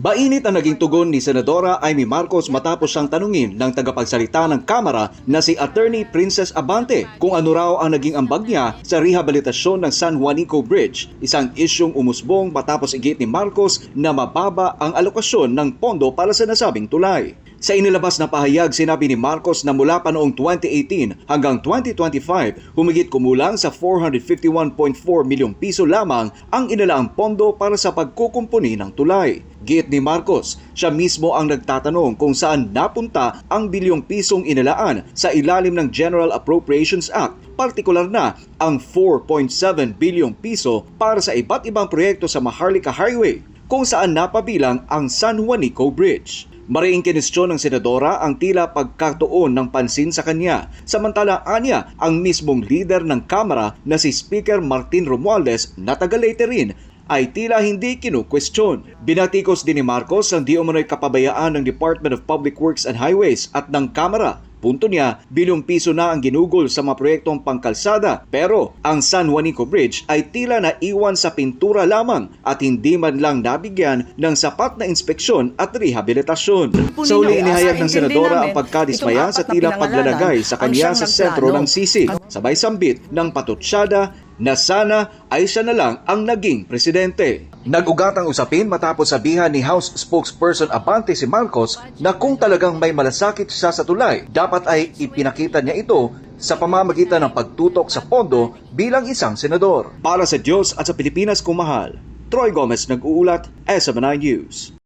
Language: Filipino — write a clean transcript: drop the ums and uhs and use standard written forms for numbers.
Mainit ang naging tugon ni Senadora Amy Marcos matapos siyang tanungin ng tagapagsalita ng Kamara na si Attorney Princess Abante kung ano raw ang naging ambag niya sa rehabilitasyon ng San Juanico Bridge, isang isyong umusbong matapos igit ni Marcos na mababa ang alokasyon ng pondo para sa nasabing tulay. Sa inilabas na pahayag, sinabi ni Marcos na mula pa noong 2018 hanggang 2025, humigit kumulang sa 451.4 milyong piso lamang ang inalaang pondo para sa pagkukumpuni ng tulay. Giit ni Marcos, siya mismo ang nagtatanong kung saan napunta ang bilyong pisong inalaan sa ilalim ng General Appropriations Act, partikular na ang 4.7 bilyong piso para sa iba't ibang proyekto sa Maharlika Highway, kung saan napabilang ang San Juanico Bridge. Mariing kinestyon ng senadora ang tila pagkatuon ng pansin sa kanya, samantala anya ang mismong leader ng Kamara na si Speaker Martin Romualdez na taga-Leyte rin ay tila hindi kinukwestiyon. Binatikos din ni Marcos ang di umano'y kapabayaan ng Department of Public Works and Highways at ng Kamara. Punto niya, bilyong piso na ang ginugol sa mga proyektong pangkalsada, pero ang San Juanico Bridge ay tila naiwan sa pintura lamang at hindi man lang nabigyan ng sapat na inspeksyon at rehabilitasyon. Sa huli inihayag ng senadora ang pagkadismaya sa tila paglalagay sa kanya sa sentro ng sisig, sabay sambit ng patutsyada na sana ay siya na lang ang naging presidente. Nag-ugat ang usapin matapos sabihan ni House Spokesperson Abante si Marcos na kung talagang may malasakit siya sa tulay, dapat ay ipinakita niya ito sa pamamagitan ng pagtutok sa pondo bilang isang senador. Para sa Diyos at sa Pilipinas kung mahal, Troy Gomez nag-uulat, SMNI News.